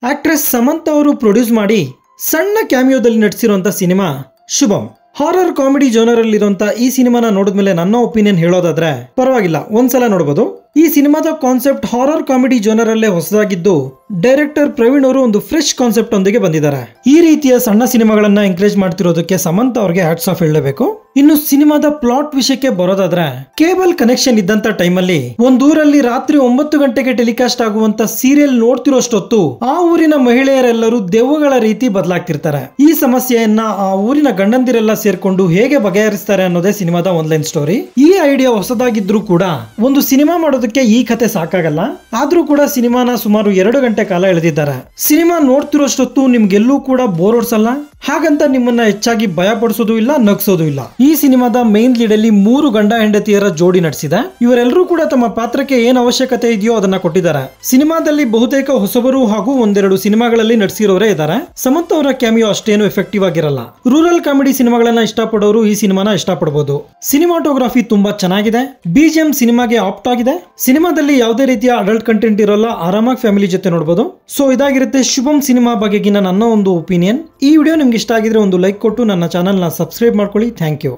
Actress Samantha ಅವರು produce ಮಾಡಿ ಸಣ್ಣ ಕ್ಯಾಮಿಯೋದಲ್ಲಿ ನಟಿಸಿರುವಂತ ಸಿನಿಮಾ ಶುಭಂ. ಹಾರರ್ ಕಾಮಿಡಿ ಜೋನರ್ ಅಲ್ಲಿರುವಂತ ಈ ಸಿನಿಮಾನ ನೋಡಿದ್ಮೇಲೆ ನನ್ನ ಒಪಿನಿಯನ್ ಹೇಳೋದಾದ್ರೆ ಪರವಾಗಿಲ್ಲ, ಒಂದ್ಸಲ ನೋಡಬಹುದು. ಈ ಸಿನಿಮಾದ ಕಾನ್ಸೆಪ್ಟ್ ಹಾರರ್ ಕಾಮಿಡಿ ಜೋನರ್ ಅಲ್ಲೇ ಹೊಸದಾಗಿದ್ದು ಡೈರೆಕ್ಟರ್ ಪ್ರವೀಣ್ ಅವರು ಒಂದು ಫ್ರೆಶ್ ಕಾನ್ಸೆಪ್ಟ್ ಒಂದಿಗೆ ಬಂದಿದ್ದಾರೆ. ಈ ರೀತಿಯ ಸಣ್ಣ ಸಿನಿಮಾಗಳನ್ನ ಎಂಕರೇಜ್ ಮಾಡ್ತಿರೋದಕ್ಕೆ ಸಮಂತಾ ಅವ್ರಿಗೆ ಹ್ಯಾಟ್ಸ್ ಆಫ್ ಹೇಳಬೇಕು. ಇನ್ನು ಸಿನಿಮಾದ ಪ್ಲಾಟ್ ವಿಷಯಕ್ಕೆ ಬರೋದಾದ್ರೆ, ಕೇಬಲ್ ಕನೆಕ್ಷನ್ ಇದ್ದಂತ ಟೈಮಲ್ಲಿ ಒಂದೂರಲ್ಲಿ ರಾತ್ರಿ 9 ಗಂಟೆಗೆ ಟೆಲಿಕಾಸ್ಟ್ ಆಗುವಂತ ಸೀರಿಯಲ್ ನೋಡ್ತಿರೋಷ್ಟೊತ್ತು ಆ ಊರಿನ ಮಹಿಳೆಯರೆಲ್ಲರೂ ದೆವ್ವಗಳ ರೀತಿ ಬದಲಾಗ್ತಿರ್ತಾರೆ. ಈ ಸಮಸ್ಯೆಯನ್ನ ಆ ಊರಿನ ಗಂಡಂದಿರೆಲ್ಲ ಸೇರ್ಕೊಂಡು ಹೇಗೆ ಬಗೆಹರಿಸ್ತಾರೆ ಅನ್ನೋದೇ ಸಿನಿಮಾದ ಆನ್ಲೈನ್ ಸ್ಟೋರಿ. ಈ ಐಡಿಯಾ ಹೊಸದಾಗಿದ್ರು ಕೂಡ ಒಂದು ಸಿನಿಮಾ ಮಾಡೋದಕ್ಕೆ ಈ ಕತೆ ಸಾಕಾಗಲ್ಲ. ಆದ್ರೂ ಕೂಡ ಸಿನಿಮಾನ ಸುಮಾರು 2 ಗಂಟೆ ಕಾಲ ಎಳೆದಿದ್ದಾರೆ. ಸಿನಿಮಾ ನೋಡ್ತಿರೋಷ್ಟೊತ್ತು ನಿಮ್ಗೆಲ್ಲೂ ಕೂಡ ಬೋರ್ ಹೊಡ್ಸಲ್ಲ, ಹಾಗಂತ ನಿಮ್ಮನ್ನ ಹೆಚ್ಚಾಗಿ ಭಯ ಪಡಿಸೋದು ಇಲ್ಲ, ನಗ್ಸೋದು ಇಲ್ಲ. ಈ ಸಿನಿಮಾದ ಮೇನ್ ಲೀಡ್ ಅಲ್ಲಿ 3 ಗಂಡ ಹೆಂಡತಿಯರ ಜೋಡಿ ನಡೆಸಿದೆ. ಇವರೆಲ್ಲರೂ ಕೂಡ ತಮ್ಮ ಪಾತ್ರಕ್ಕೆ ಏನ್ ಅವಶ್ಯಕತೆ ಇದೆಯೋ ಅದನ್ನ ಕೊಟ್ಟಿದ್ದಾರೆ. ಸಿನಿಮಾದಲ್ಲಿ ಬಹುತೇಕ ಹೊಸಬರು ಹಾಗೂ ಒಂದೆರಡು ಸಿನಿಮಾಗಳಲ್ಲಿ ನಟಿಸಿರೋರೇ ಇದ್ದಾರೆ. ಸಮಂತಾ ಅವರ ಕ್ಯಾಮಿಯೋ ಅಷ್ಟೇನು ಎಫೆಕ್ಟಿವ್ ಆಗಿರಲ್ಲ. ರೂರಲ್ ಕಾಮಿಡಿ ಸಿನಿಮಾಗಳನ್ನ ಇಷ್ಟಪಡೋರು ಈ ಸಿನಿಮಾನ ಇಷ್ಟಪಡಬಹುದು. ಸಿನಿಮಾಟೋಗ್ರಫಿ ತುಂಬಾ ಚೆನ್ನಾಗಿದೆ. ಬಿಜಿಎಂ ಸಿನಿಮಾಗೆ ಆಪ್ಟ್ ಆಗಿದೆ. ಸಿನಿಮಾದಲ್ಲಿ ಯಾವುದೇ ರೀತಿಯ ಅಡಲ್ಟ್ ಕಂಟೆಂಟ್ ಇರೋಲ್ಲ, ಆರಾಮಾಗಿ ಫ್ಯಾಮಿಲಿ ಜೊತೆ ನೋಡಬಹುದು. ಸೊ ಇದಾಗಿರುತ್ತೆ ಶುಭಂ ಸಿನಿಮಾ ಬಗೆಗಿನ ನನ್ನ ಒಂದು ಒಪಿನಿಯನ್. ಈ ವಿಡಿಯೋ ನಿಮ್ಗೆ ಇಷ್ಟ ಆಗಿದ್ರೆ ಒಂದು ಲೈಕ್ ಕೊಟ್ಟು ನನ್ನ ಚಾನಲ್ ನ ಸಬ್ಸ್ಕ್ರೈಬ್ ಮಾಡ್ಕೊಳ್ಳಿ. Thank you.